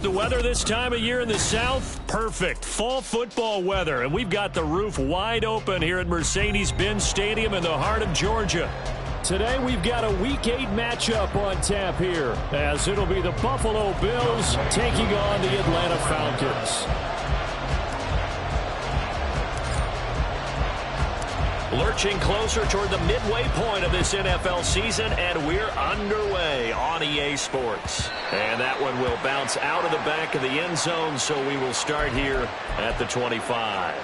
The weather this time of year in the South, perfect. Fall football weather, and we've got the roof wide open here at Mercedes-Benz Stadium in the heart of Georgia. Today we've got a Week 8 matchup on tap here, as it'll be the Buffalo Bills taking on the Atlanta Falcons. Lurching closer toward the midway point of this NFL season, and we're underway on EA Sports. And that one will bounce out of the back of the end zone, so we will start here at the 25.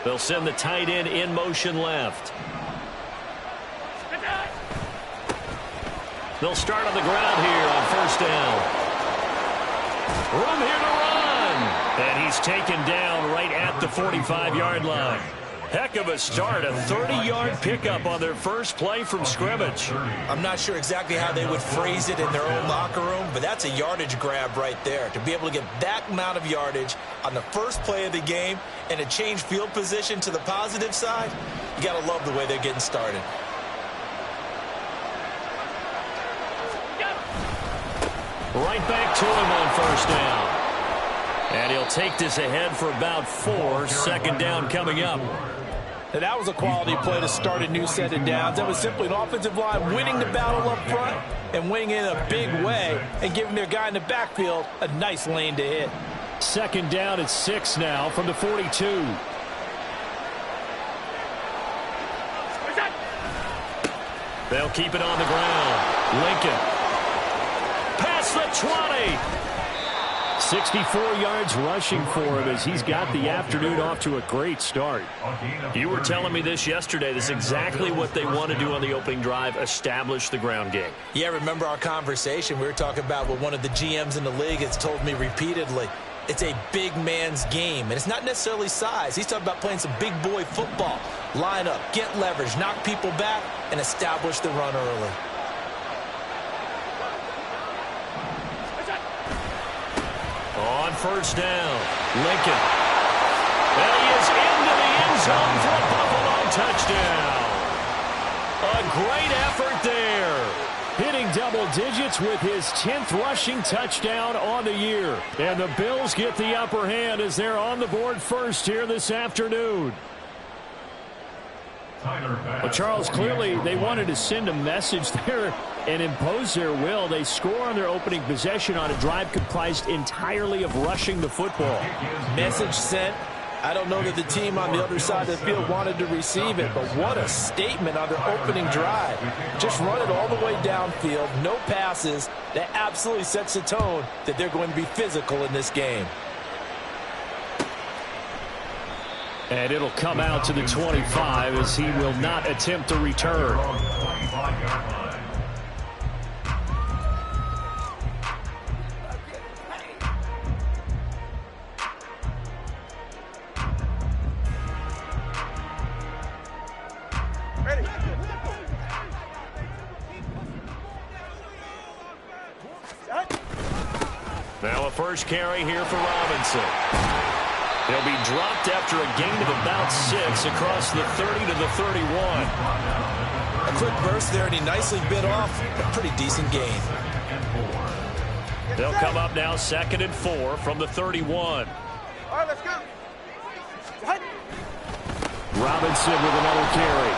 They'll send the tight end in motion left. They'll start on the ground here on first down. Room here to run. And he's taken down right at the 45-yard line. Heck of a start, a 30-yard pickup on their first play from scrimmage. I'm not sure exactly how they would phrase it in their own locker room, but that's a yardage grab right there. To be able to get that amount of yardage on the first play of the game and to change field position to the positive side, you got to love the way they're getting started. Right back to him on first down. And he'll take this ahead for about 4. Second down coming up. Now, that was a quality play to start a new set of downs. That was simply an offensive line winning the battle up front and winning in a big way and giving their guy in the backfield a nice lane to hit. Second down at 6 now from the 42. They'll keep it on the ground. Lincoln. Past the 20. 64 yards rushing for him as he's got the afternoon off to a great start. You were telling me this yesterday. This is exactly what they want to do on the opening drive, establish the ground game. Yeah, remember our conversation? We were talking about what one of the GMs in the league has told me repeatedly. It's a big man's game, and it's not necessarily size. He's talking about playing some big boy football. Line up, get leverage, knock people back, and establish the run early. On first down, Lincoln. And he is into the end zone for a Buffalo touchdown. A great effort there. Hitting double digits with his 10th rushing touchdown on the year. And the Bills get the upper hand as they're on the board first here this afternoon. Well, Charles, clearly they wanted to send a message there and impose their will. They score on their opening possession on a drive comprised entirely of rushing the football. Message sent. I don't know that the team on the other side of the field wanted to receive it, but what a statement on their opening drive. Just run it all the way downfield, no passes. That absolutely sets the tone that they're going to be physical in this game. And it'll come out to the 25 as he will not attempt to return. Ready. Now a first carry here for Robinson. He'll be dropped after a gain of about 6 across the 30 to the 31. A quick burst there, and he nicely bit off a pretty decent gain. They'll come up now 2nd and 4 from the 31. All right, let's go. Robinson with another carry.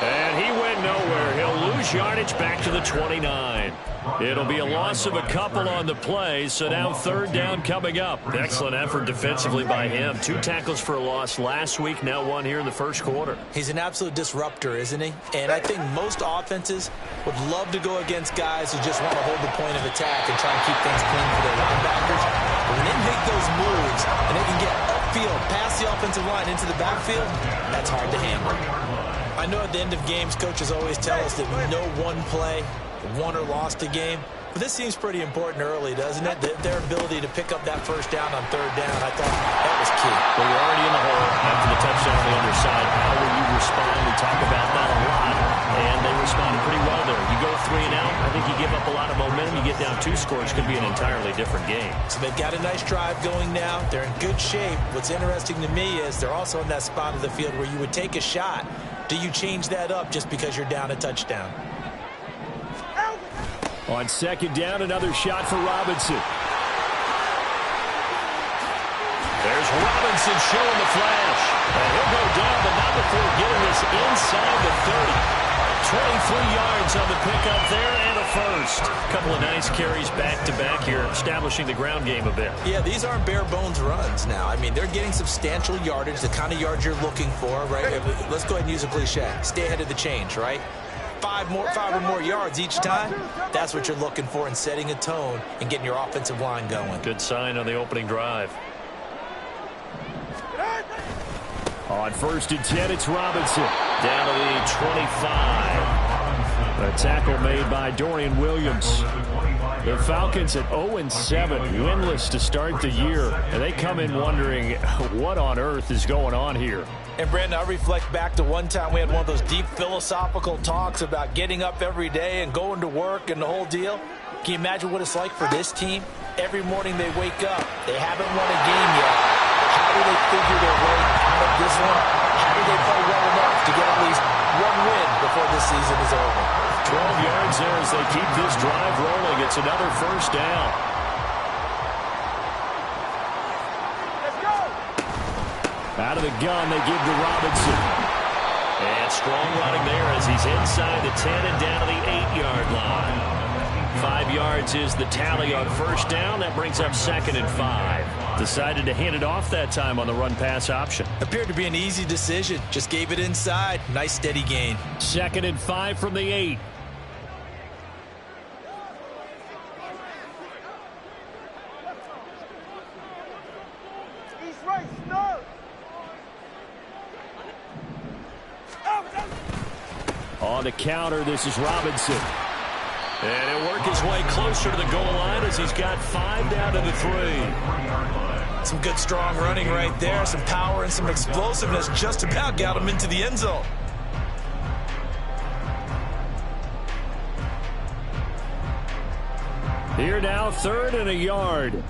And he went nowhere. He'll lose yardage back to the 29. It'll be a loss of a couple on the play, so now 3rd down coming up. Excellent effort defensively by him. 2 tackles for a loss last week, now 1 here in the first quarter. He's an absolute disruptor, isn't he? And I think most offenses would love to go against guys who just want to hold the point of attack and try and keep things clean for their linebackers. But when they make those moves and they can get upfield, past the offensive line into the backfield, that's hard to handle. I know at the end of games, coaches always tell us that no one play won or lost a game, But this seems pretty important early, doesn't it? Their ability to pick up that first down on third down, I thought that was key. Well, you're already in the hole after the touchdown on the underside. How will you respond? We talk about that a lot, and they responded pretty well there. You go 3 and out, I think you give up a lot of momentum. You get down 2 scores, could be an entirely different game. So they've got a nice drive going now. They're in good shape. What's interesting to me is they're also in that spot of the field where you would take a shot. Do you change that up just because you're down a touchdown? On second down, another shot for Robinson. There's Robinson showing the flash. And he'll go down, but not before getting this inside the 30. 23 yards on the pickup there and a first. Couple of nice carries back-to-back here, establishing the ground game a bit. Yeah, these aren't bare-bones runs now. I mean, they're getting substantial yardage, the kind of yards you're looking for, right? Let's go ahead and use a cliche. Stay ahead of the change, right? 5 or more yards each time, that's what you're looking for in setting a tone and getting your offensive line going. Good sign on the opening drive. On 1st and 10, it's Robinson. Down to the 25. A tackle made by Dorian Williams. The Falcons at 0-7, winless to start the year. And they come in wondering what on earth is going on here. And, Brandon, I reflect back to one time we had one of those deep philosophical talks about getting up every day and going to work and the whole deal. Can you imagine what it's like for this team? Every morning they wake up. They haven't won a game yet. How do they figure their way out of this one? How do they play well enough to get at least one win before this season is over? 12 yards there as they keep this drive rolling. It's another first down. Out of the gun, they give to Robinson. And strong running there as he's inside the 10 and down to the 8-yard line. 5 yards is the tally on first down. That brings up 2nd and 5. Decided to hand it off that time on the run-pass option. Appeared to be an easy decision. Just gave it inside. Nice, steady gain. 2nd and 5 from the 8. On the counter, this is Robinson. And he'll work his way closer to the goal line as he's got 5 down to the 3. Some good, strong running right there. Some power and some explosiveness. Just about got him into the end zone. Here now, 3rd and a yard.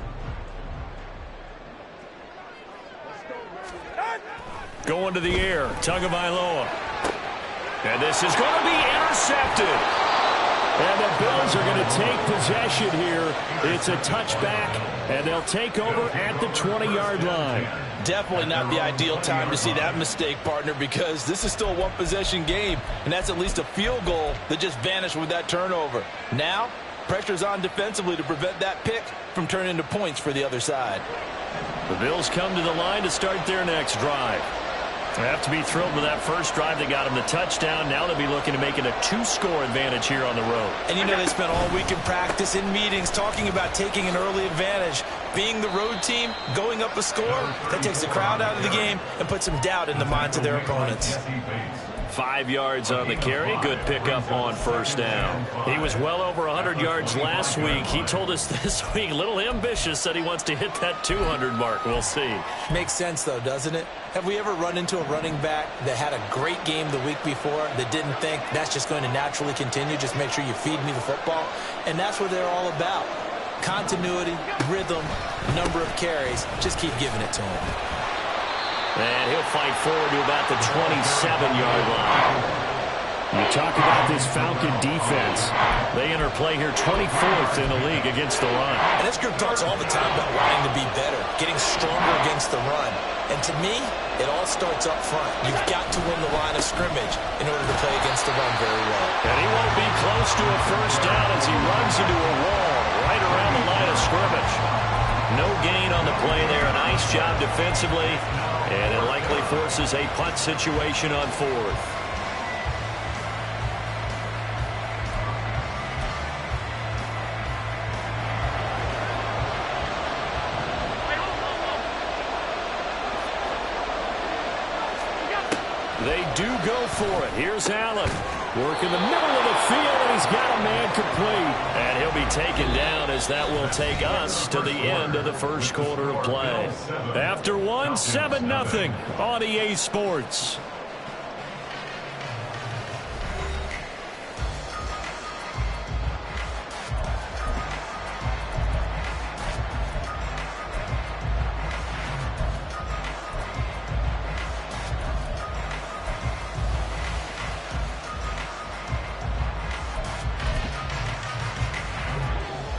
Going to the air, Tagovailoa. And this is going to be intercepted. And the Bills are going to take possession here. It's a touchback, and they'll take over at the 20-yard line. Definitely not the ideal time to see that mistake, partner, because this is still a one-possession game, and that's at least a field goal that just vanished with that turnover. Now, pressure's on defensively to prevent that pick from turning into points for the other side. The Bills come to the line to start their next drive. They have to be thrilled with that first drive that got them the touchdown. Now they'll be looking to make it a 2-score advantage here on the road. And you know they spent all week in practice, in meetings, talking about taking an early advantage. Being the road team, going up a score, that takes the crowd out of the game and puts some doubt in the minds of their opponents. 5 yards on the carry. Good pickup on first down. He was well over 100 yards last week. He told us this week, a little ambitious, said he wants to hit that 200 mark. We'll see. Makes sense, though, doesn't it? Have we ever run into a running back that had a great game the week before that didn't think that's just going to naturally continue? Just make sure you feed me the football. And that's what they're all about. Continuity, rhythm, number of carries. Just keep giving it to him. And he'll fight forward to about the 27-yard line. You talk about this Falcon defense. They enter play here 24th in the league against the run. And this group talks all the time about wanting to be better, getting stronger against the run. And to me, it all starts up front. You've got to win the line of scrimmage in order to play against the run very well. And he won't be close to a first down as he runs into a wall right around the line of scrimmage. No gain on the play there. A nice job defensively. And it likely forces a punt situation on 4th. They do go for it. Here's Allen. Work in the middle of the field, and he's got a man complete. And he'll he'll be taken down as that will take us to the end of the first quarter of play. After one, 7-0 on EA Sports.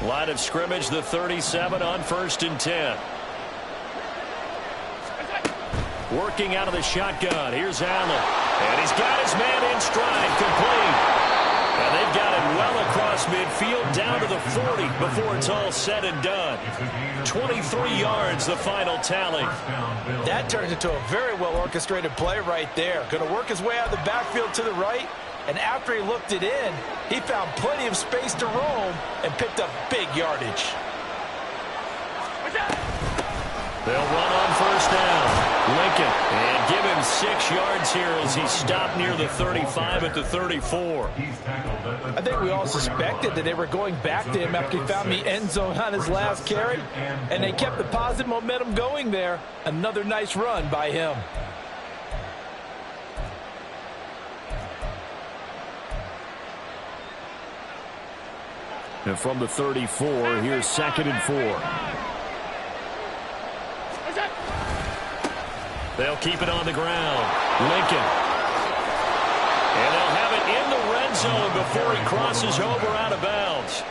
Line of scrimmage, the 37 on 1st and 10. Working out of the shotgun. Here's Allen. And he's got his man in stride, complete. And they've got it well across midfield down to the 40 before it's all said and done. 23 yards, the final tally. That turns into a very well-orchestrated play right there. Going to work his way out of the backfield to the right. And after he looked it in, he found plenty of space to roam and picked up big yardage. They'll run on 1st down. Lincoln, and give him 6 yards here as he stopped near the 35 at the 34. I think we all suspected that they were going back to him after he found the end zone on his last carry, and they kept the positive momentum going there. Another nice run by him. And from the 34, here's 2nd and 4. They'll keep it on the ground. Lincoln. And they'll have it in the red zone before he crosses over out of bounds.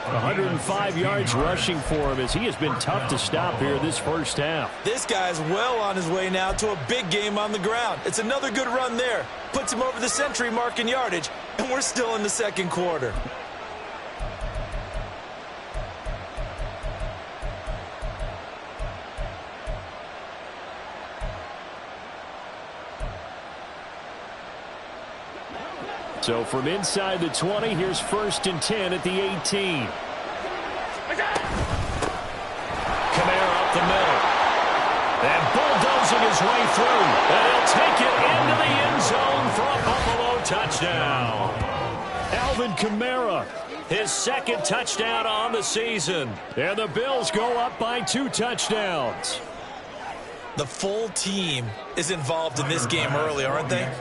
105 yards rushing for him as he has been tough to stop here this first half. This guy's well on his way now to a big game on the ground. It's another good run there. Puts him over the century mark in yardage, and we're still in the second quarter. So from inside the 20, here's 1st and 10 at the 18. Kamara up the middle. And bulldozing his way through. And he'll take it into the end zone for a Buffalo touchdown. Alvin Kamara, his 2nd touchdown on the season. And the Bills go up by 2 touchdowns. The full team is involved in this game early, aren't they?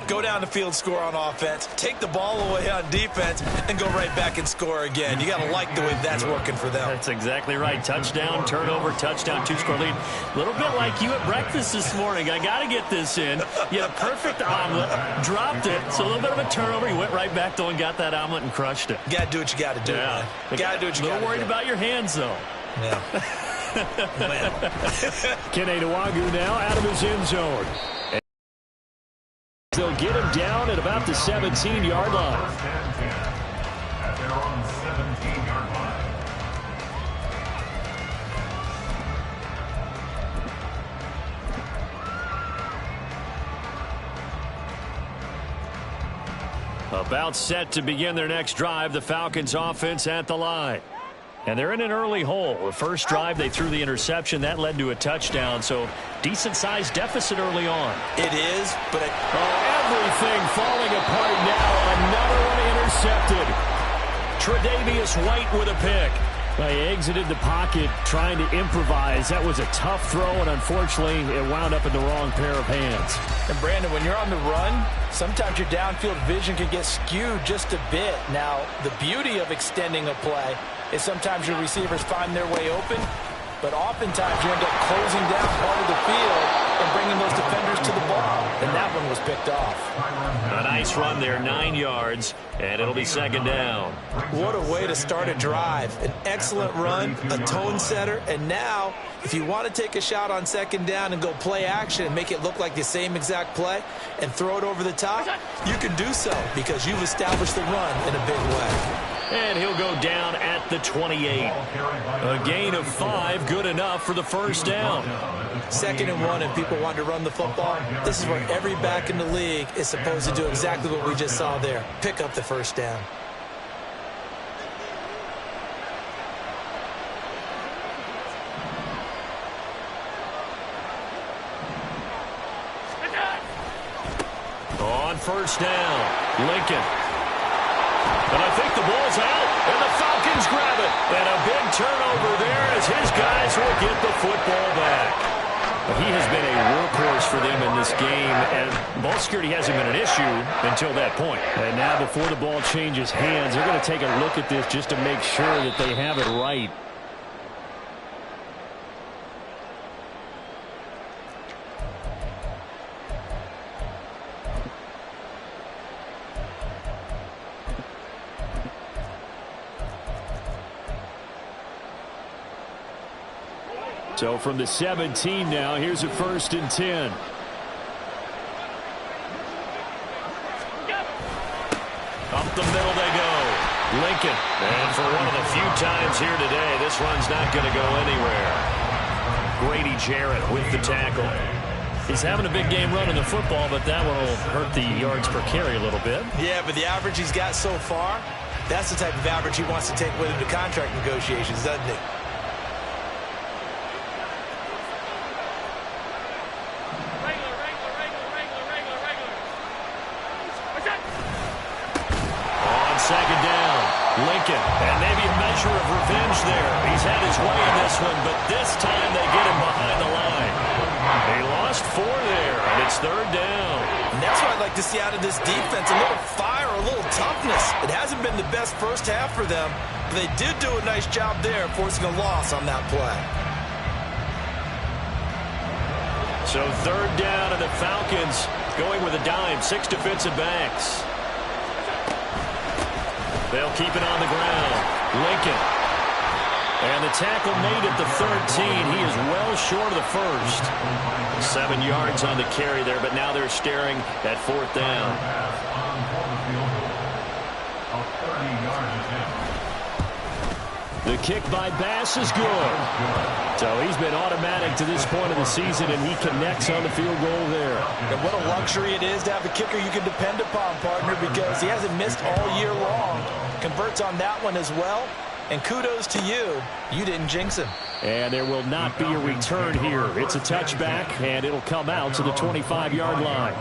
Go down the field, score on offense, take the ball away on defense, and go right back and score again. You got to like the way that's working for them. That's exactly right. Touchdown, turnover, touchdown, 2-score lead. A little bit like you at breakfast this morning. I got to get this in. You had a perfect omelet, dropped it, so a little bit of a turnover. You went right back, though, and got that omelet and crushed it. You got to do what you got to do, man. You got to do what you got to do. A little worried about your hands, though. Yeah. Kene Nwagu now out of his end zone. And they'll get him down at about the 17-yard line. About set to begin their next drive, the Falcons offense at the line. And they're in an early hole. The first drive, they threw the interception. That led to a touchdown, so decent-sized deficit early on. It is, but everything falling apart now. Another one intercepted. Tre'Davious White with a pick. Well, he exited the pocket trying to improvise. That was a tough throw, and unfortunately, it wound up in the wrong pair of hands. And, Brandon, when you're on the run, sometimes your downfield vision can get skewed just a bit. Now, the beauty of extending a play is sometimes your receivers find their way open, but oftentimes you end up closing down part of the field and bringing those defenders to the ball. And that one was picked off. A nice run there, 9 yards, and it'll be 2nd down. What a way to start a drive. An excellent run, a tone setter, and now if you want to take a shot on 2nd down and go play action and make it look like the same exact play and throw it over the top, you can do so because you've established the run in a big way. And he'll go down at the 28. A gain of 5, good enough for the first down. 2nd and 1, and people want to run the football. This is where every back in the league is supposed to do exactly what we just saw there. Pick up the first down. On 1st down, Lincoln. And I think the ball's out, and the Falcons will get the football back. He has been a workhorse for them in this game, and ball security hasn't been an issue until that point. And now before the ball changes hands, they're going to take a look at this just to make sure that they have it right. So from the 17 now, here's a 1st and 10. Up the middle they go. Lincoln. And for one of the few times here today, this run's not going to go anywhere. Grady Jarrett with the tackle. He's having a big game running the football, but that one will hurt the yards per carry a little bit. Yeah, but the average he's got so far, that's the type of average he wants to take with him to contract negotiations, doesn't he? Second down, Lincoln, and maybe a measure of revenge there. He's had his way in this one, but this time they get him behind the line. They lost 4 there, and it's 3rd down. And that's what I'd like to see out of this defense, a little fire, a little toughness. It hasn't been the best first half for them, but they did do a nice job there forcing a loss on that play. So 3rd down, and the Falcons going with a dime, 6 defensive backs. They'll keep it on the ground. Lincoln. And the tackle made at the 13. He is well short of the first. 7 yards on the carry there, but now they're staring at 4th down. The kick by Bass is good. So he's been automatic to this point of the season, and he connects on the field goal there. And what a luxury it is to have a kicker you can depend upon, partner, because he hasn't missed all year long. Converts on that one as well. And kudos to you. You didn't jinx him. And there will not be a return here. It's a touchback, and it'll come out to the 25-yard line.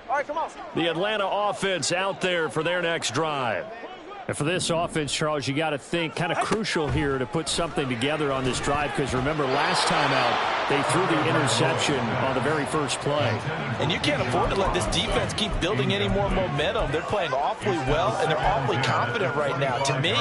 All right, come on. The Atlanta offense out there for their next drive. And for this offense, Charles, you got to think kind of crucial here to put something together on this drive, because remember last time out they threw the interception on the very first play. And you can't afford to let this defense keep building any more momentum. They're playing awfully well, and they're awfully confident right now. To me,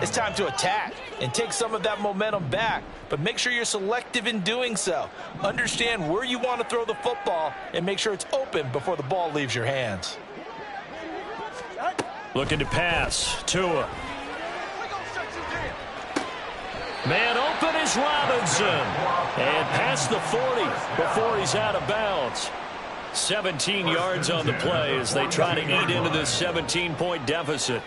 it's time to attack and take some of that momentum back, but make sure you're selective in doing so. Understand where you want to throw the football and make sure it's open before the ball leaves your hands. Looking to pass. Tua. Man open is Robinson. And past the 40 before he's out of bounds. 17 yards on the play as they try to eat into this 17-point deficit.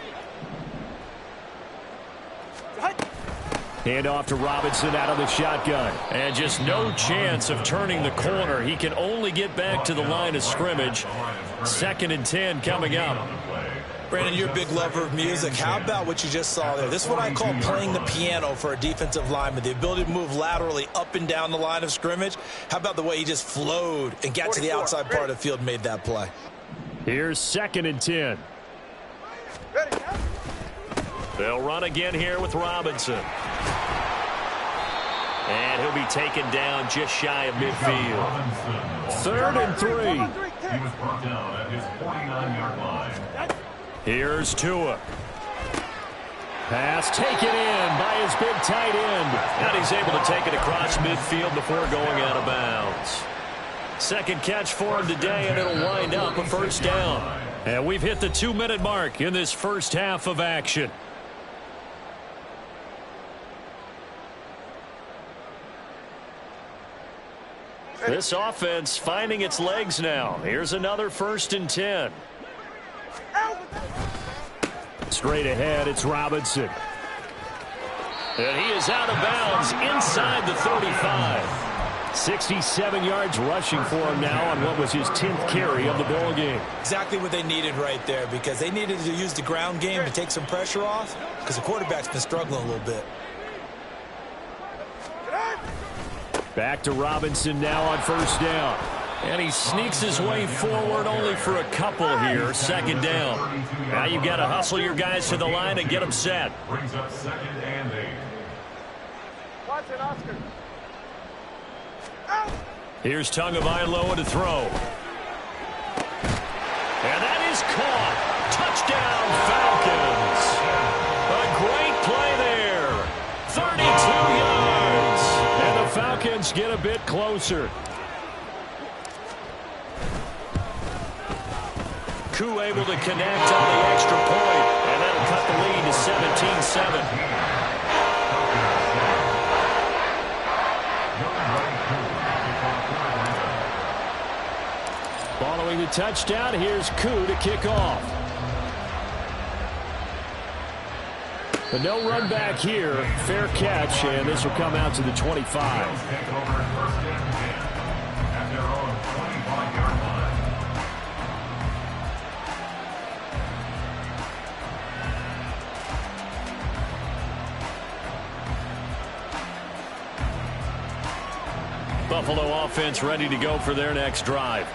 Hand off to Robinson out of the shotgun. And just no chance of turning the corner. He can only get back to the line of scrimmage. 2nd and 10 coming up. Brandon, you're a big lover of music. How about what you just saw there? This is what I call playing the piano for a defensive lineman. The ability to move laterally up and down the line of scrimmage. How about the way he just flowed and got to the outside part of the field and made that play? Here's 2nd and 10. They'll run again here with Robinson. And he'll be taken down just shy of midfield. 3rd and 3. He was brought down at his 49-yard line. Here's Tua. Pass taken in by his big tight end. And he's able to take it across midfield before going out of bounds. 2nd catch for him today, and it'll wind up a 1st down. And we've hit the 2-minute mark in this first half of action. This offense finding its legs now. Here's another 1st and 10. Straight ahead, it's Robinson. And he is out of bounds inside the 35. 67 yards rushing for him now on what was his 10th carry of the ball game. Exactly what they needed right there, because they needed to use the ground game to take some pressure off, because the quarterback's been struggling a little bit. Back to Robinson now on 1st down. And he sneaks his way forward only for a couple here. Second down. Now you've got to hustle your guys to the line and get them set. Brings up 2nd and 8. Watch it, Oscar. Here's Tagovailoa to throw. And that is caught. Touchdown, Falcons. A great play there. 32 yards. And the Falcons get a bit closer. Koo able to connect on the extra point. And that'll cut the lead to 17-7. Following the touchdown, here's Koo to kick off. But no run back here. Fair catch, and this will come out to the 25. Buffalo offense ready to go for their next drive.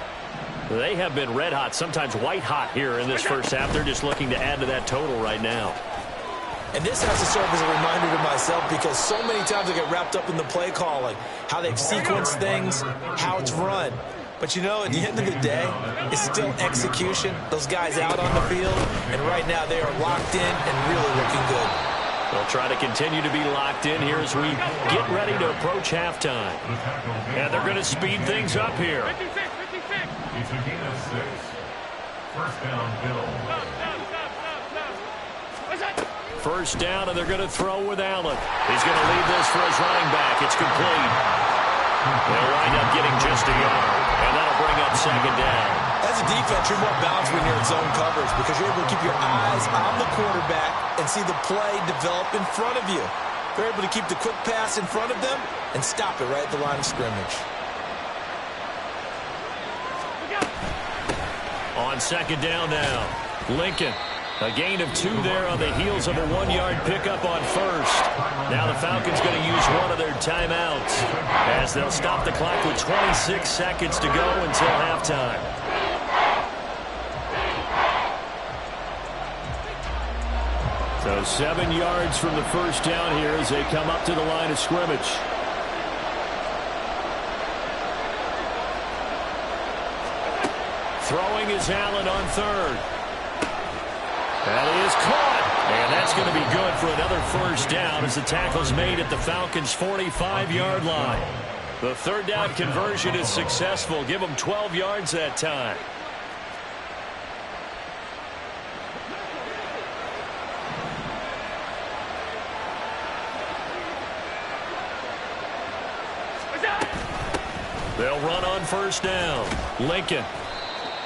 They have been red hot, sometimes white hot here in this first half. They're just looking to add to that total right now. And this has to serve as a reminder to myself because so many times I get wrapped up in the play calling, how they've sequenced things, how it's run. But, you know, at the end of the day, it's still execution. Those guys out on the field, and right now they are locked in and really looking good. They'll try to continue to be locked in here as we get ready to approach halftime. And they're going to speed things up here. 56. It's a gain of 6. First down, Bill. First down, and they're going to throw with Allen. He's going to lead this for his running back. It's complete. They'll wind up getting just a yard, and that'll bring up second down. As a defense, you're more balanced when you're in zone coverage because you're able to keep your eyes on the quarterback and see the play develop in front of you. They're able to keep the quick pass in front of them and stop it right at the line of scrimmage. On second down now, Lincoln. A gain of 2 there on the heels of a 1-yard pickup on first. Now the Falcons going to use one of their timeouts as they'll stop the clock with 26 seconds to go until halftime. So 7 yards from the first down here as they come up to the line of scrimmage. Throwing is Allen on third. That is caught, and that's going to be good for another first down as the tackle's made at the Falcons' 45-yard line. The third down conversion is successful. Give them 12 yards that time. They'll run on first down. Lincoln.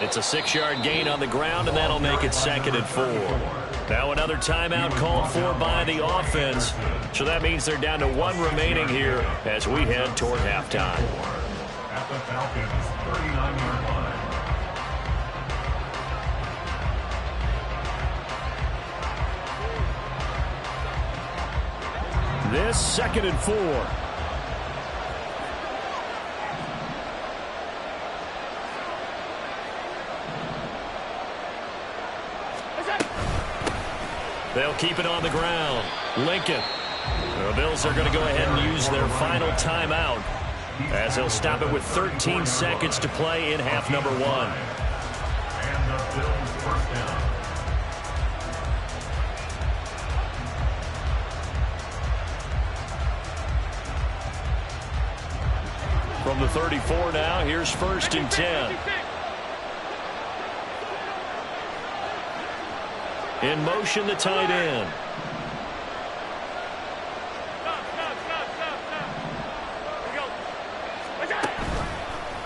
It's a 6-yard gain on the ground, and that'll make it 2nd and 4. Now another timeout called for by the offense. So that means they're down to 1 remaining here as we head toward halftime. At the Falcons' 39-yard line. This 2nd and 4. They'll keep it on the ground. Lincoln. The Bills are going to go ahead and use their final timeout as they'll stop it with 13 seconds to play in half number 1. And the Bills' first down. From the 34 now, here's 1st and 10. In motion, the tight end.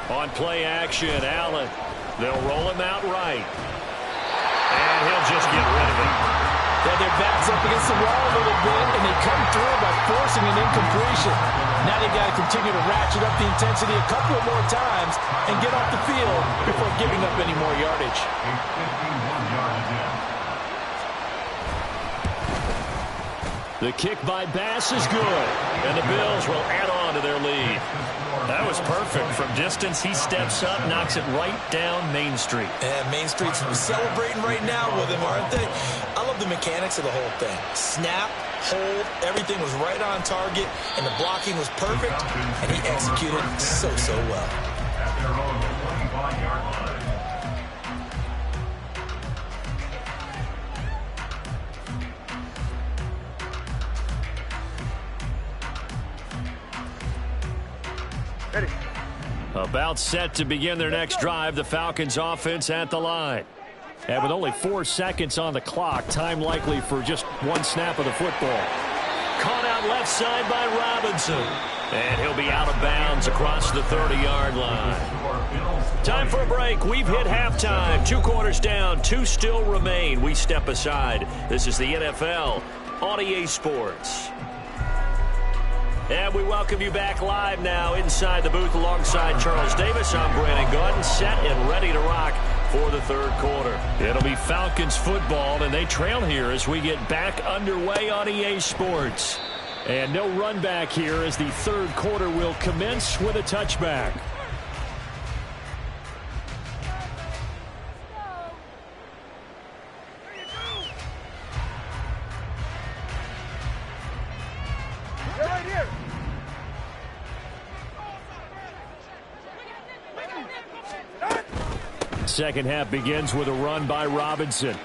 On play action, Allen. They'll roll him out right. And he'll just get rid of it. Yeah, their backs up against the wall a little bit, and they come through by forcing an incompletion. Now they've got to continue to ratchet up the intensity a couple of more times and get off the field before giving up any more yardage. The kick by Bass is good, and the Bills will add on to their lead. That was perfect. From distance, he steps up, knocks it right down Main Street. And Main Street's celebrating right now with him, aren't they? I love the mechanics of the whole thing. Snap, hold, everything was right on target, and the blocking was perfect, and he executed so well. At their own 25-yard line. Ready. About set to begin their next drive, the Falcons offense at the line. And with only 4 seconds on the clock, time likely for just one snap of the football. Caught out left side by Robinson. And he'll be out of bounds across the 30-yard line. Time for a break. We've hit halftime. 2 quarters down, 2 still remain. We step aside. This is the NFL on EA Sports. And we welcome you back live now inside the booth alongside Charles Davis. I'm Brandon Gordon, set and ready to rock for the third quarter. It'll be Falcons football, and they trail here as we get back underway on EA Sports. And no run back here as the third quarter will commence with a touchback. You're right here. Second half begins with a run by Robinson.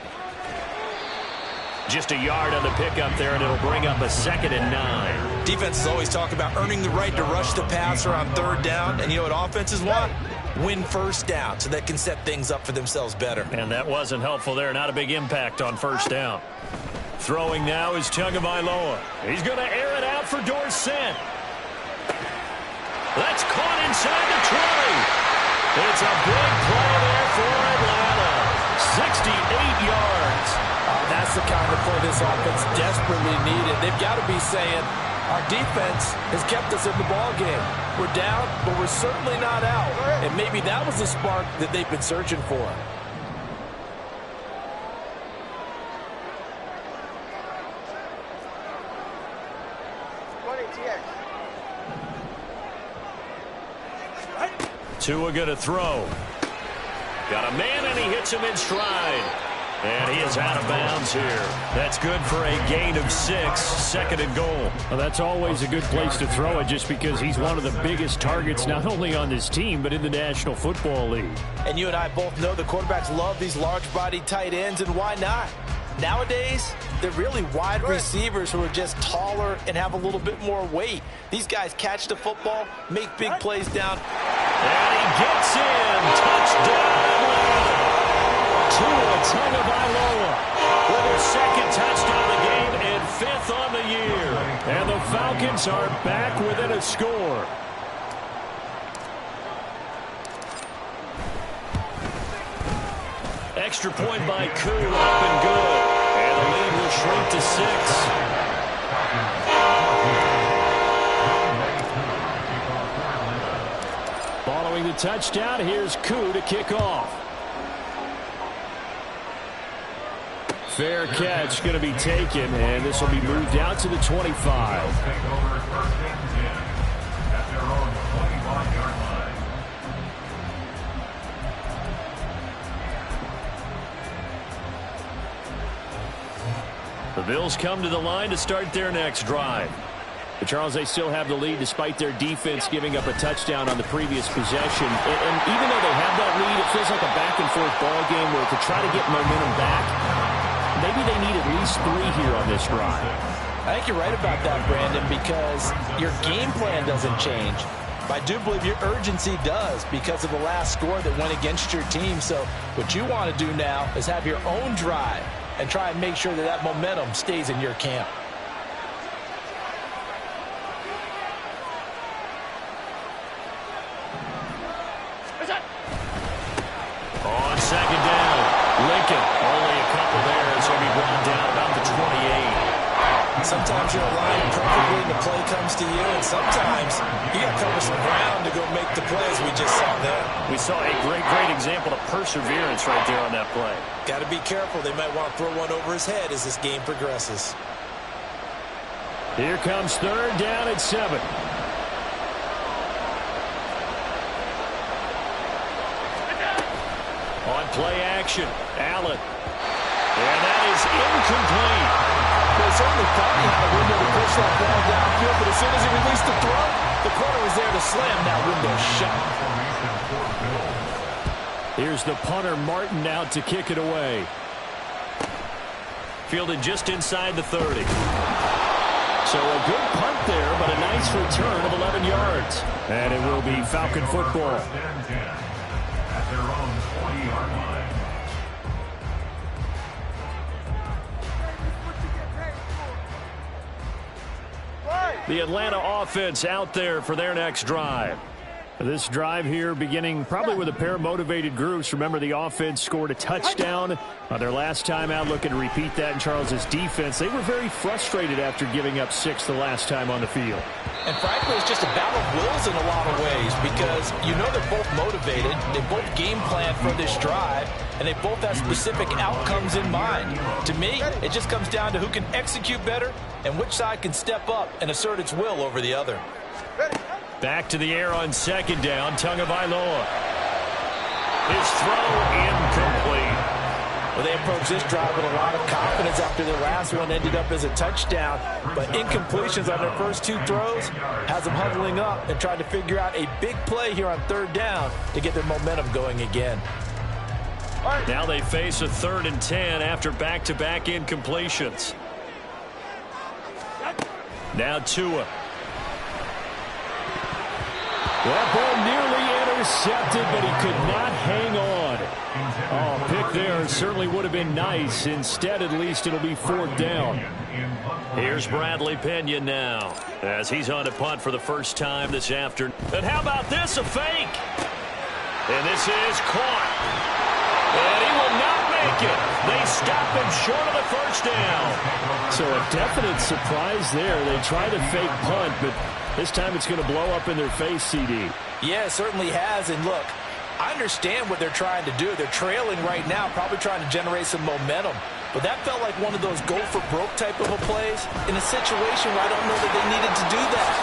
Just a yard on the pickup there, and it'll bring up a 2nd and 9. Defenses always talk about earning the right to rush the passer on third down, and you know what offenses want? Win first down so they can set things up for themselves better. And that wasn't helpful there. Not a big impact on first down. Throwing now is Tagovailoa. He's going to air it out for Dorsett. That's caught inside the 20. It's a big play there for Atlanta. 68 yards. That's the kind of play this offense desperately needed. They've got to be saying, our defense has kept us in the ball game. We're down, but we're certainly not out. And maybe that was the spark that they've been searching for. Tua going to throw. Got a man, and he hits him in stride. And he is out of bounds here. That's good for a gain of 6, 2nd and goal. Well, that's always a good place to throw it just because he's one of the biggest targets not only on this team but in the National Football League. And you and I both know the quarterbacks love these large-bodied tight ends, and why not? Nowadays, they're really wide receivers who are just taller and have a little bit more weight. These guys catch the football, make big plays down. And he gets in. Touchdown. Tua Tagovailoa with his 2nd touchdown of the game and 5th on the year. And the Falcons are back within a score. Extra point by Koo, up and good. And the lead will shrink to 6. Following the touchdown, here's Koo to kick off. Fair catch going to be taken, and this will be moved out to the 25. Take over 1st and 10 at their own 25-yard line. The Bills come to the line to start their next drive. But Charles, they still have the lead despite their defense giving up a touchdown on the previous possession. And even though they have that lead, it feels like a back-and-forth ball game where to try to get momentum back, maybe they need at least 3 here on this drive. I think you're right about that, Brandon, because your game plan doesn't change. I do believe your urgency does because of the last score that went against your team. So what you want to do now is have your own drive and try and make sure that that momentum stays in your camp. On 2nd down, Lincoln. Only a couple there, so he'll be brought down about the 28. Sometimes you're aligned perfectly and the play comes to you, and sometimes you got to cover some ground to go make the plays we just saw there. We saw a great example of perseverance right there on that play. Got to be careful. They might want to throw one over his head as this game progresses. Here comes third down at 7. On play action, Allen. And that is incomplete. They certainly thought he had a window to push that ball downfield, but as soon as he released the throw, the corner was there to slam that window shut. Here's the punter, Martin, out to kick it away. Fielded just inside the 30. So a good punt there, but a nice return of 11 yards. And it will be Falcon football. At their own 20-yard line. The Atlanta offense out there for their next drive. This drive here beginning probably with a pair of motivated groups. Remember, the offense scored a touchdown on their last time out. Looking to repeat that in Charles's defense. They were very frustrated after giving up 6 the last time on the field. And frankly, it's just a battle of wills in a lot of ways because you know they're both motivated. They both game plan for this drive, and they both have specific outcomes in mind. To me, it just comes down to who can execute better and which side can step up and assert its will over the other. Back to the air on second down, Tagovailoa. His throw incomplete. Well, they approached this drive with a lot of confidence after their last one ended up as a touchdown. But incompletions on their first 2 throws has them huddling up and trying to figure out a big play here on third down to get their momentum going again. Now they face a 3rd and 10 after back-to-back incompletions. Now Tua. That ball nearly intercepted, but he could not hang on. Oh, pick there certainly would have been nice. Instead, at least it'll be 4th down. Here's Bradley Pinion now as he's on to punt for the first time this afternoon. And how about this, a fake? And this is caught. And he will not make it. They stop him short of the first down. So a definite surprise there. They tried a fake punt, but this time it's going to blow up in their face, CD. Yeah, it certainly has. And look, I understand what they're trying to do. They're trailing right now, probably trying to generate some momentum. But that felt like one of those go-for-broke type of a plays in a situation where I don't know that they needed to do that.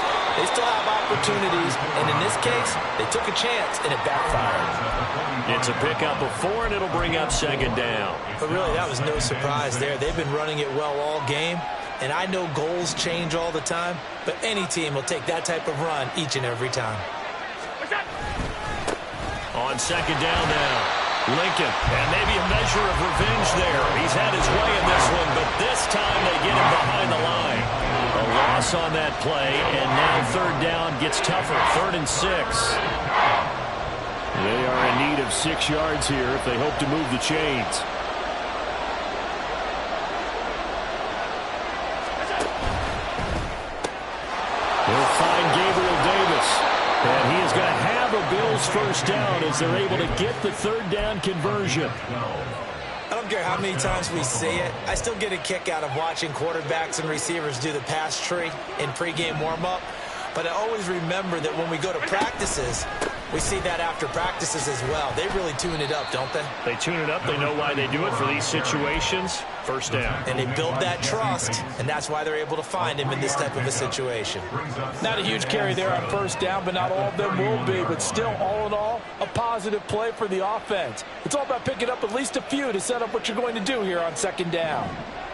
They still have opportunities, and in this case, they took a chance, and it backfired. It's a pickup of 4, and it'll bring up second down. But really, that was no surprise there. They've been running it well all game, and I know goals change all the time, but any team will take that type of run each and every time. On second down now, Lincoln, and maybe a measure of revenge there. He's had his way in this one, but this time they get him behind the line. A loss on that play, and now third down gets tougher, 3rd and 6. They are in need of 6 yards here if they hope to move the chains. They'll find Gabriel Davis. And he is going to have a Bills first down as they're able to get the 3rd down conversion. I don't care how many times we see it. I still get a kick out of watching quarterbacks and receivers do the pass tree in pregame warm-up. But I always remember that when we go to practices, we see that after practices as well. They really tune it up, don't they? They tune it up. They know why they do it for these situations. First down. And they build that trust, and that's why they're able to find him in this type of a situation. Not a huge carry there on first down, but not all of them will be. But still, all in all, a positive play for the offense. It's all about picking up at least a few to set up what you're going to do here on second down.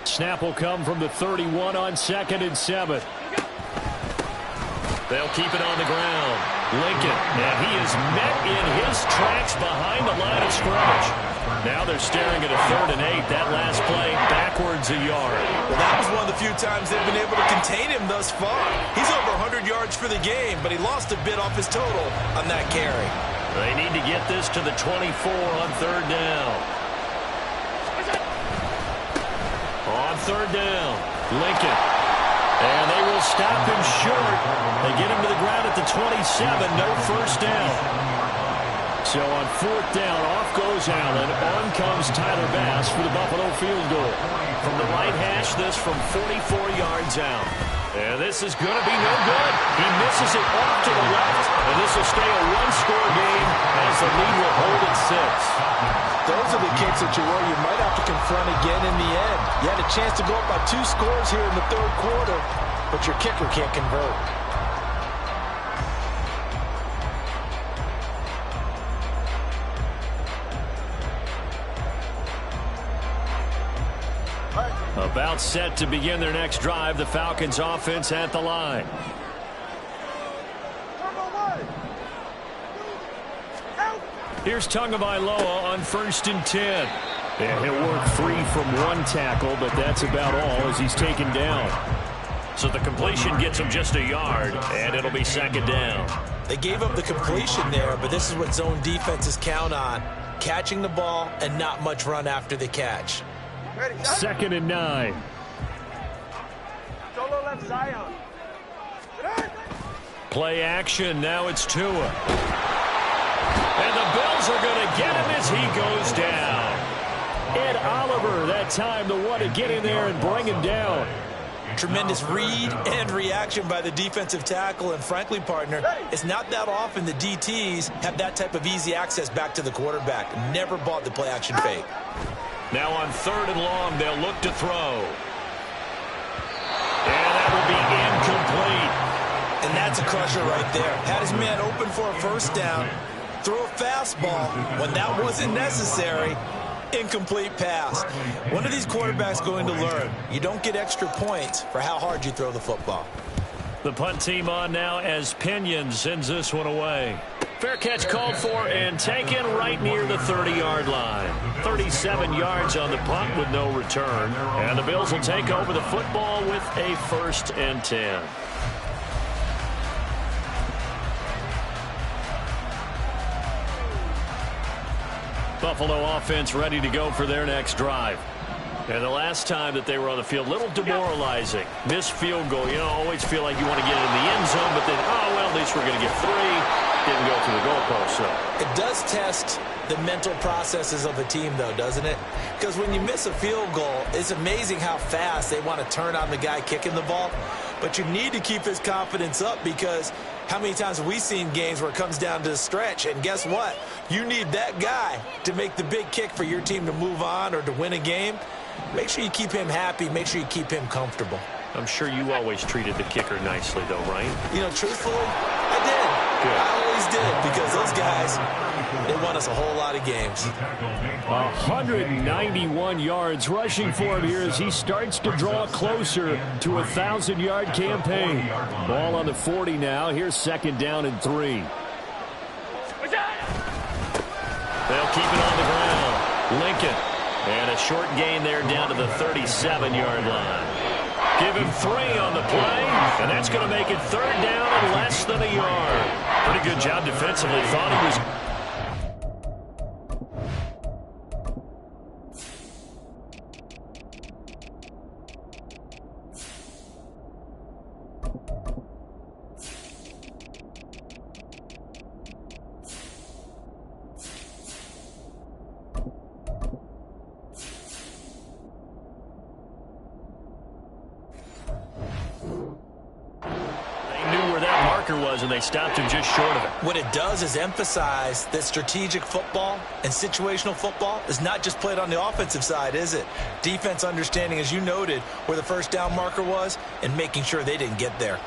Snap will come from the 31 on 2nd and 7. They'll keep it on the ground. Lincoln, and he is met in his tracks behind the line of scrimmage. Now they're staring at a 3rd and 8. That last play, backwards a yard. Well, that was one of the few times they've been able to contain him thus far. He's over 100 yards for the game, but he lost a bit off his total on that carry. They need to get this to the 24 on 3rd down. On 3rd down, Lincoln. And they will stop him short. They get him to the ground at the 27. No first down. So on 4th down, off goes Allen. On comes Tyler Bass for the Buffalo field goal. From the right hash, this from 44 yards out. And this is going to be no good. He misses it off to the left. And this will stay a 1-score game as the lead will hold at 6. Those are the kicks that you worry you might have to confront again in the end. You had a chance to go up by 2 scores here in the 3rd quarter. but your kicker can't convert. About set to begin their next drive, the Falcons offense at the line. Here's Tagovailoa on 1st and 10. And he'll work free from one tackle, but that's about all as he's taken down. So the completion gets him just a yard, and it'll be 2nd down. They gave up the completion there, but this is what zone defenses count on. Catching the ball and not much run after the catch. 2nd and 9. Solo left Zion. Play action. Now it's Tua. And the Bills are going to get him as he goes down. Ed Oliver, that time, the one to get in there and bring him down. Tremendous read and reaction by the defensive tackle. And frankly, partner, it's not that often the DTs have that type of easy access back to the quarterback. Never bought the play action fake. Now on 3rd and long, they'll look to throw. And that will be incomplete. And that's a crusher right there. Had his man open for a 1st down. Throw a fastball when that wasn't necessary. Incomplete pass. One of these quarterbacks going to learn. You don't get extra points for how hard you throw the football. The punt team on now as Pinion sends this one away. Fair catch called for and taken right near the 30-yard line. 37 yards on the punt with no return. And the Bills will take over the football with a 1st and 10. Buffalo offense ready to go for their next drive. And the last time that they were on the field, a little demoralizing. Missed field goal. You know, always feel like you want to get it in the end zone, but then, oh, well, at least we're going to get 3. Didn't go through the goalpost, so. It does test the mental processes of a team, though, doesn't it? Because when you miss a field goal, it's amazing how fast they want to turn on the guy kicking the ball. But you need to keep his confidence up because how many times have we seen games where it comes down to the stretch? And guess what? You need that guy to make the big kick for your team to move on or to win a game. Make sure you keep him happy. Make sure you keep him comfortable. I'm sure you always treated the kicker nicely, though, right? You know, truthfully, I did. Good. I always did because those guys, they won us a whole lot of games. 191 yards rushing for him here as he starts to draw closer to a 1,000-yard campaign. Ball on the 40 now. Here's 2nd down and 3. They'll keep it on the ground. Lincoln. And a short gain there down to the 37-yard line. Give him 3 on the play, and that's going to make it 3rd down and less than a yard. Pretty good job defensively. Thought he was... was, and they stopped him just short of it. What it does is emphasize that strategic football and situational football is not just played on the offensive side, is it? Defense understanding, as you noted, where the 1st down marker was and making sure they didn't get there.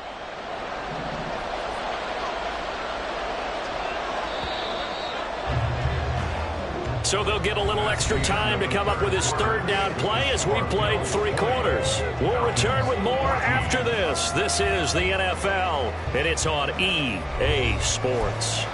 So they'll get a little extra time to come up with his 3rd down play as we played 3 quarters. We'll return with more after this. This is the NFL, and it's on EA Sports.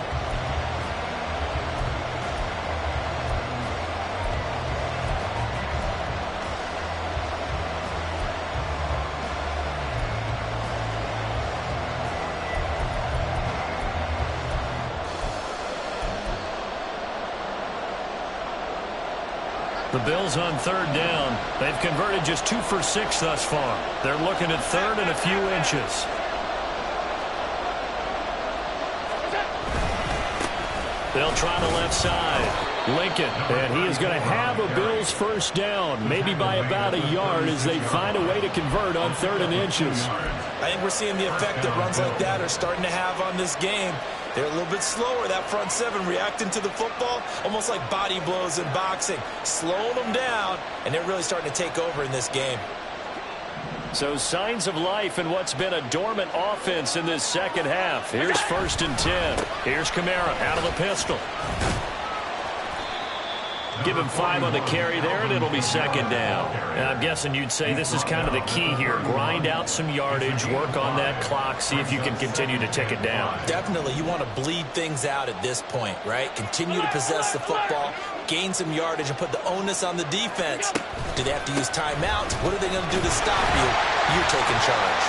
The Bills on 3rd down. They've converted just 2 for 6 thus far. They're looking at 3rd and a few inches. They'll try the left side. Lincoln, and he is going to have a Bills 1st down, maybe by about a yard as they find a way to convert on 3rd and inches. I think we're seeing the effect that runs like that are starting to have on this game. They're a little bit slower, that front 7 reacting to the football, almost like body blows in boxing, slowing them down, and they're really starting to take over in this game. So signs of life in what's been a dormant offense in this second half. Here's 1st and 10. Here's Kamara out of the pistol. Give him 5 on the carry there, and it'll be 2nd down. And I'm guessing you'd say this is kind of the key here. Grind out some yardage, work on that clock, see if you can continue to tick it down. Definitely. You want to bleed things out at this point, right? Continue to possess the football, gain some yardage, and put the onus on the defense. Do they have to use timeouts? What are they going to do to stop you? You're taking charge.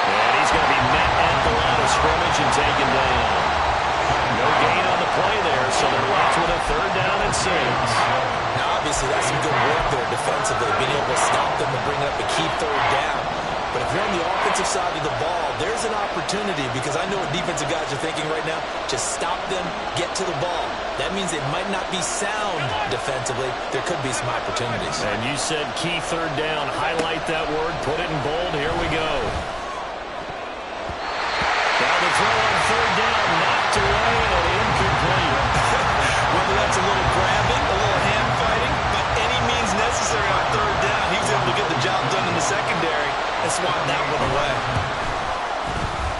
And he's going to be met at the line of scrimmage and taken down. No gain on the play there, so they're left with a 3rd down and 6. Now, obviously, that's some good work there defensively, being able to stop them and bring up a key 3rd down. But if you're on the offensive side of the ball, there's an opportunity, because I know what defensive guys are thinking right now. Just stop them, get to the ball. That means they might not be sound defensively. There could be some opportunities. And you said key 3rd down. Highlight that word. Put it in bold. Here we go. Now the throw on 3rd down. Knocked away and incomplete. Whether that's a little grabbing, a little hand fighting, but any means necessary on 3rd down. He was able to get the job done in the secondary and swat that one away.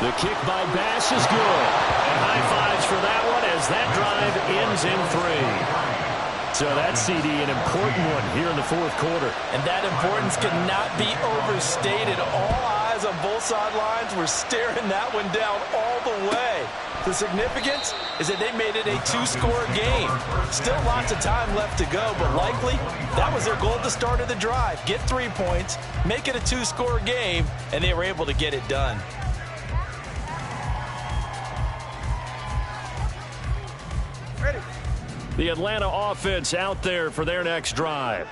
The kick by Bass is good. And high fives for that one as that drive ends in 3. So that CD, an important one here in the 4th quarter. And that importance cannot be overstated. All eyes on both sidelines were staring that one down all the way. The significance is that they made it a 2-score game. Still lots of time left to go, but likely that was their goal at the start of the drive. Get 3 points, make it a 2-score game, and they were able to get it done. Ready. The Atlanta offense out there for their next drive.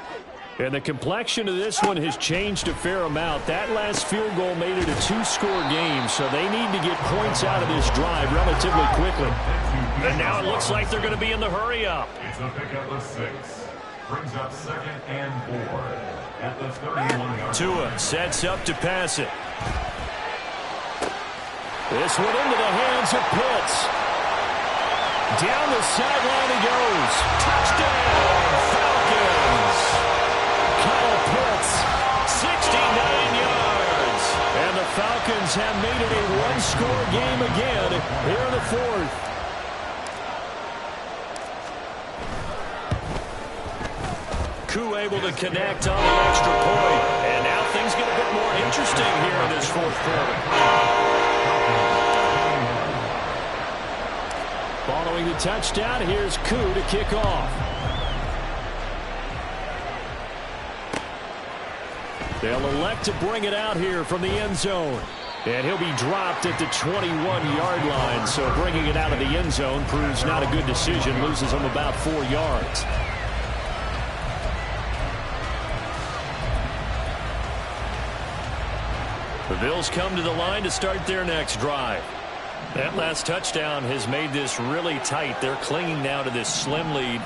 And the complexion of this one has changed a fair amount. That last field goal made it a 2-score game, so they need to get points out of this drive relatively quickly. And now it looks like they're going to be in the hurry-up. It's a pickup of 6. Brings up 2nd and 4 at the 31-yard. Tua sets up to pass it. This one into the hands of Pitts. Down the sideline he goes. Touchdown, Falcons. Kyle Pitts, 69 yards. And the Falcons have made it a 1-score game again here in the 4th. Koo able to connect on the extra point. And now things get a bit more interesting here in this 4th quarter. Following the touchdown, here's Koo to kick off. They'll elect to bring it out here from the end zone. And he'll be dropped at the 21-yard line. So bringing it out of the end zone proves not a good decision. Loses him about 4 yards. The Bills come to the line to start their next drive. That last touchdown has made this really tight. They're clinging now to this slim lead.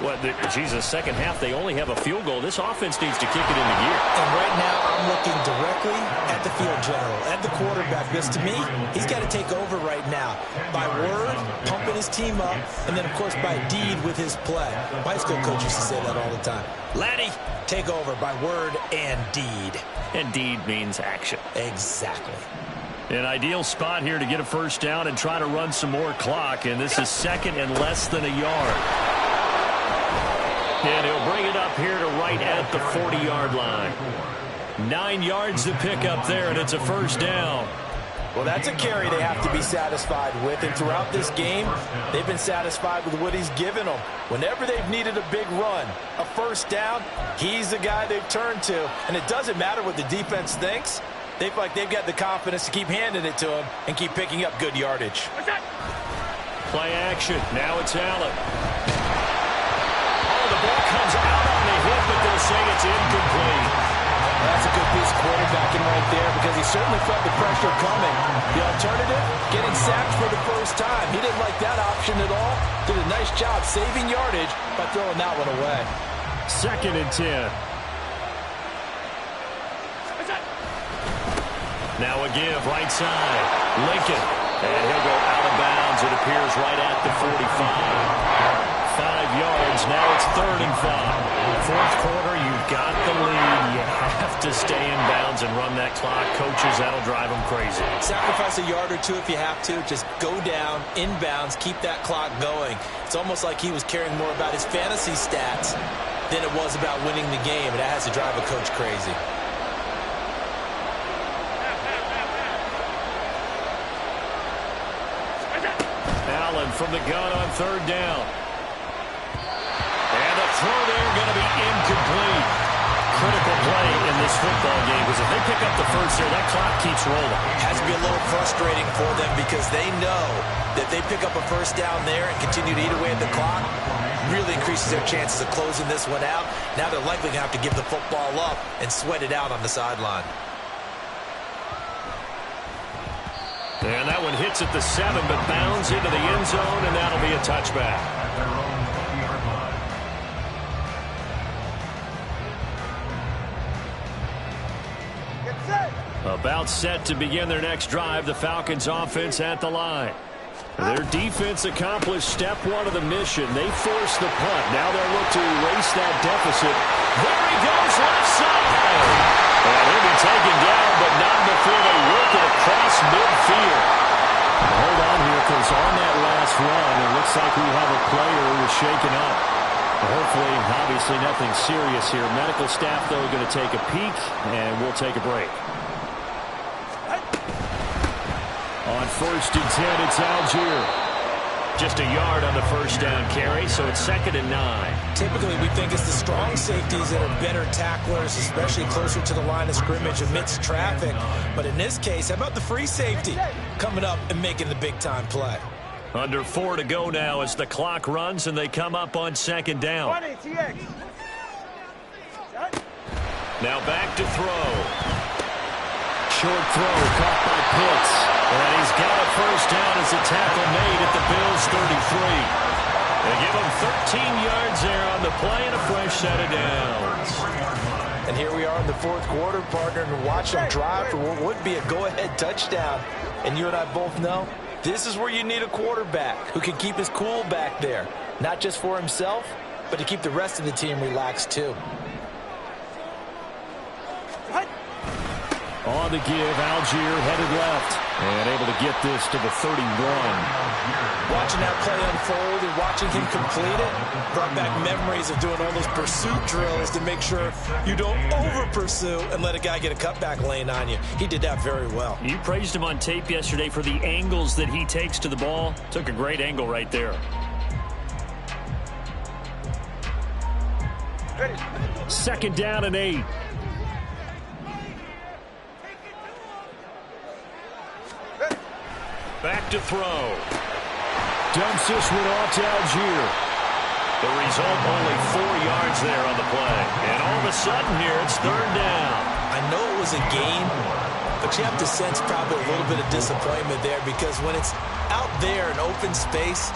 Second half, they only have a field goal. This offense needs to kick it into gear. And right now, I'm looking directly at the field general, at the quarterback, because to me, he's got to take over right now. By word, pumping his team up, and then, of course, by deed with his play. My high school coach used to say that all the time. Laddie, take over by word and deed. And deed means action. Exactly. An ideal spot here to get a 1st down and try to run some more clock. And this is 2nd and less than a yard. And he'll bring it up here to right at the 40-yard line. 9 yards to pick up there, and it's a 1st down. Well, that's a carry they have to be satisfied with. And throughout this game, they've been satisfied with what he's given them. Whenever they've needed a big run, a 1st down, he's the guy they've turned to. And it doesn't matter what the defense thinks. They feel like they've got the confidence to keep handing it to him and keep picking up good yardage. Play action. Now it's Allen. Oh, the ball comes out on the hit, but they'll say it's incomplete. That's a good piece of quarterbacking right there because he certainly felt the pressure coming. The alternative, getting sacked for the first time. He didn't like that option at all. Did a nice job saving yardage by throwing that one away. 2nd and 10. Now a give, right side. Lincoln. And he'll go out of bounds. It appears right at the 45. 5 yards. Now it's 3rd and 5. 4th quarter, you've got the lead. You have to stay in bounds and run that clock. Coaches, that'll drive them crazy. Sacrifice a yard or two if you have to. Just go down, inbounds, keep that clock going. It's almost like he was caring more about his fantasy stats than it was about winning the game. And that has to drive a coach crazy. Allen from the gun on third down. And the throw there going to be incomplete. Critical play in this football game because if they pick up the first there, that clock keeps rolling. It has to be a little frustrating for them because they know that they pick up a first down there and continue to eat away at the clock, really increases their chances of closing this one out. Now they're likely going to have to give the football up and sweat it out on the sideline. And that one hits at the 7, but bounds into the end zone, and that'll be a touchback. About set to begin their next drive, the Falcons offense at the line. Their defense accomplished step one of the mission. They forced the punt. Now they'll look to erase that deficit. There he goes, left side. And he'll be taken down, but not before they work it across midfield. Hold on here, because on that last run, it looks like we have a player who was shaken up. Hopefully, obviously nothing serious here. Medical staff, though, going to take a peek, and we'll take a break. On 1st and 10, it's Algier. Just a yard on the first down carry, so it's 2nd and 9. Typically, we think it's the strong safeties that are better tacklers, especially closer to the line of scrimmage amidst traffic. But in this case, how about the free safety coming up and making the big-time play? Under 4 to go now as the clock runs, and they come up on 2nd down. Now back to throw. Short throw caught by Pitts. And he's got a first down as a tackle made at the Bills' 33. They give him 13 yards there on the play and a fresh set of downs. And here we are in the 4th quarter, partner, and watch them drive for what would be a go-ahead touchdown. And you and I both know this is where you need a quarterback who can keep his cool back there. Not just for himself, but to keep the rest of the team relaxed too. On the give, Algier headed left. And able to get this to the 31. Watching that play unfold and watching him complete it brought back memories of doing all those pursuit drills to make sure you don't over-pursue and let a guy get a cutback lane on you. He did that very well. You praised him on tape yesterday for the angles that he takes to the ball. Took a great angle right there. Ready. 2nd down and 8. Back to throw. Dumps this one off to Algier. The result, only 4 yards there on the play. And all of a sudden here, it's 3rd down. I know it was a game, but you have to sense probably a little bit of disappointment there because when it's out there in open space,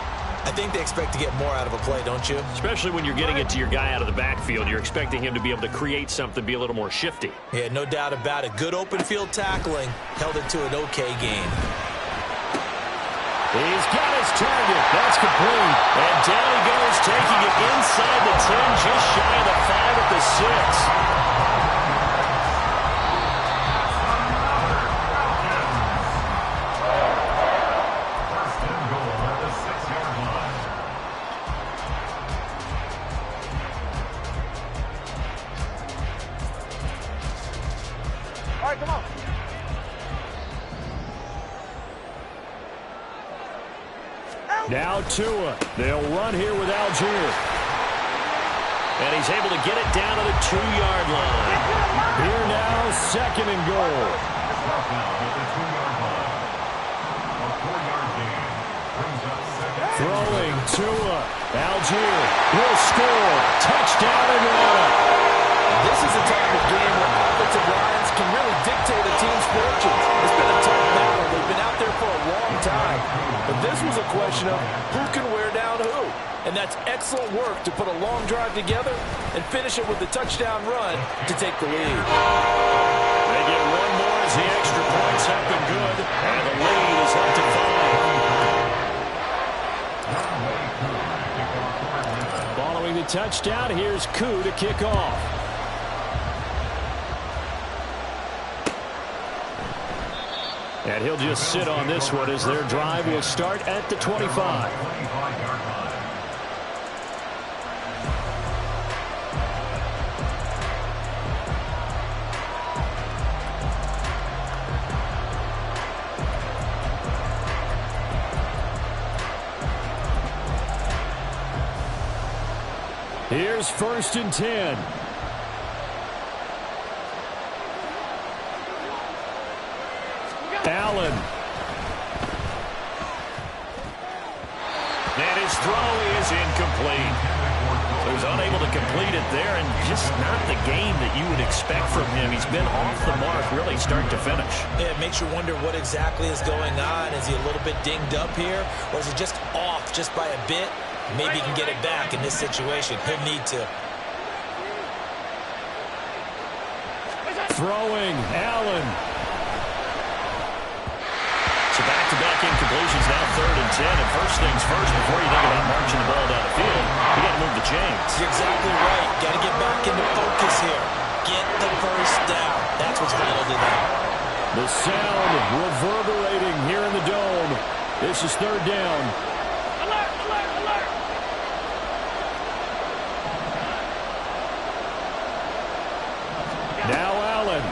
I think they expect to get more out of a play, don't you? Especially when you're getting it to your guy out of the backfield. You're expecting him to be able to create something, be a little more shifty. Yeah, no doubt about it. Good open field tackling held it to an okay game. He's got his target. That's complete. And down he goes, taking it inside the 10, just shy of the 5 at the 6. All right, come on. Now Tua. They'll run here with Algier. And he's able to get it down to the 2-yard line. Here now, 2nd and goal. Throwing Tua. Algier will score. Touchdown Atlanta. This is a type of game where offensive lines can really dictate a team's fortunes. It's been a tough battle. They've been out there for a long time. But this was a question of who can wear down who. And that's excellent work to put a long drive together and finish it with a touchdown run to take the lead. They get one more as the extra points have been good. And the lead is up to 5. Following the touchdown, here's Koo to kick off. And he'll just sit on this one as their drive will start at the 25. Here's 1st and 10. Allen. And his throw is incomplete. He was unable to complete it there, and just not the game that you would expect from him. He's been off the mark really start to finish. Yeah, it makes you wonder what exactly is going on. Is he a little bit dinged up here, or is it just off just by a bit? Maybe he can get it back in this situation. He'll need to. Throwing, Allen. So back-to-back incompletions, now 3rd and 10. And first things first, before you think about marching the ball down the field, you got to move the chains. You're exactly right. Got to get back into focus here. Get the first down. That's what's vital to them. The sound reverberating here in the dome. This is 3rd down. Alert, alert, alert. Now Allen.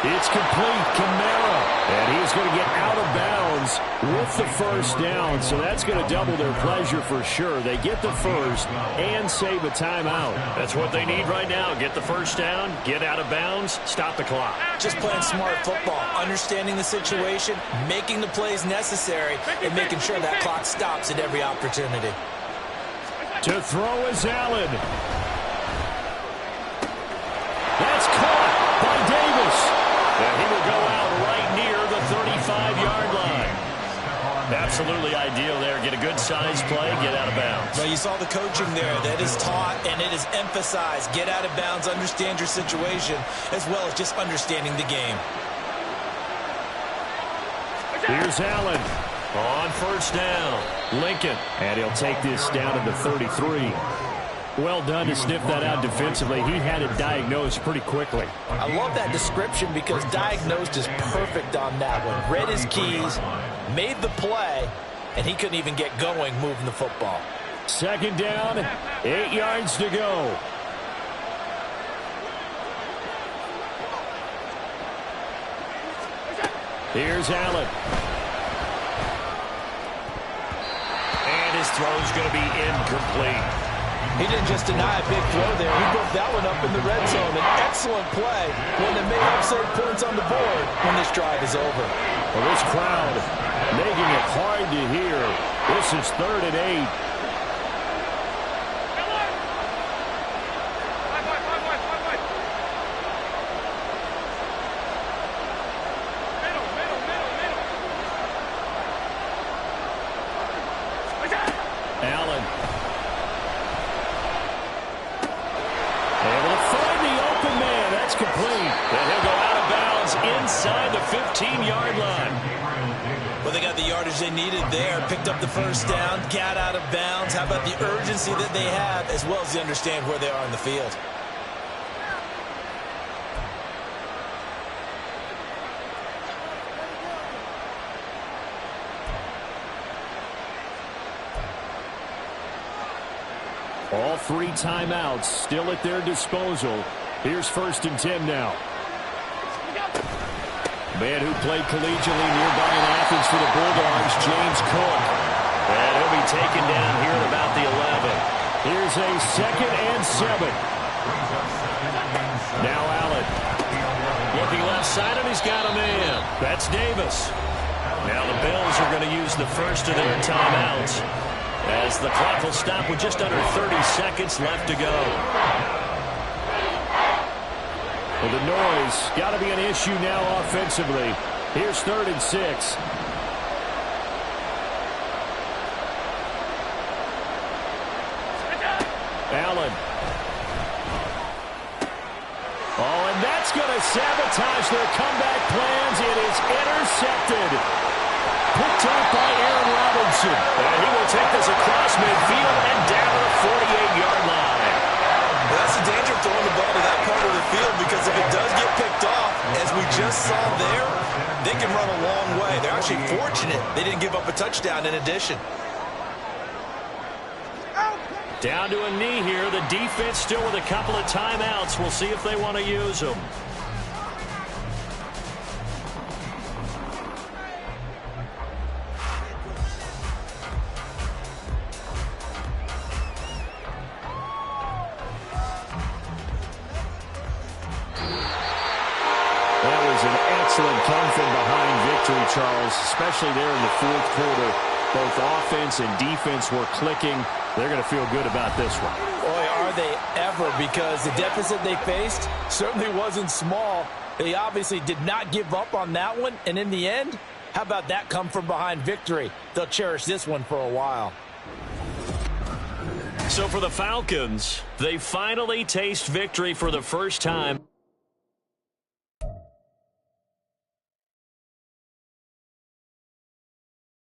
It's complete. Kamara. And he's going to get out of bounds with the first down. So that's going to double their pleasure for sure. They get the first and save a timeout. That's what they need right now. Get the first down, get out of bounds, stop the clock. Just playing smart football, understanding the situation, making the plays necessary, and making sure that clock stops at every opportunity. To throw is Allen. That's caught by Davis. And he will go out right near the 35-yard line. Absolutely ideal there. Get a good size play, get out of bounds. Well, you saw the coaching there. That is taught and it is emphasized. Get out of bounds, understand your situation, as well as just understanding the game. Here's Allen on 1st down. Lincoln. And he'll take this down to the 33. Well done to sniff that out defensively. He had it diagnosed pretty quickly. I love that description because diagnosed is perfect on that one. Read his keys, made the play, and he couldn't even get going moving the football. 2nd down, 8 yards to go. Here's Allen. And his throw's going to be incomplete. He didn't just deny a big throw there. He broke that one up in the red zone. An excellent play, one that may help save points on the board when this drive is over. Well, this crowd making it hard to hear. This is 3rd and 8. Allen. Able to find the open man. That's complete. And he'll go out of bounds inside the 15-yard line. Well, they got the yardage they needed there. Picked up the first down, got out of bounds. How about the urgency that they have, as well as they understand where they are in the field? All 3 timeouts still at their disposal. Here's 1st and 10 now. Man who played collegiately nearby in Athens for the Bulldogs, James Cook. And he'll be taken down here at about the 11. Here's a 2nd and 7. Now Allen. Looking left side, and he's got a man. That's Davis. Now the Bills are going to use the first of their timeouts, as the clock will stop with just under 30 seconds left to go. Well, the noise got to be an issue now offensively. Here's 3rd and 6. Allen. Oh, and that's going to sabotage their comeback plans. It is intercepted. Picked up by Aaron Robinson. And he will take this across midfield and down to the 48-yard line. Well, that's the danger of throwing the ball to that part of the field, because if it does get picked off, as we just saw there, they can run a long way. They're actually fortunate they didn't give up a touchdown in addition. Down to a knee here. The defense still with a couple of timeouts. We'll see if they want to use them. That was an excellent come from behind victory, Charles, especially there in the fourth quarter. Both offense and defense were clicking. They're going to feel good about this one. Boy, are they ever, because the deficit they faced certainly wasn't small. They obviously did not give up on that one, and in the end, how about that come from behind victory? They'll cherish this one for a while. So for the Falcons, they finally taste victory for the first time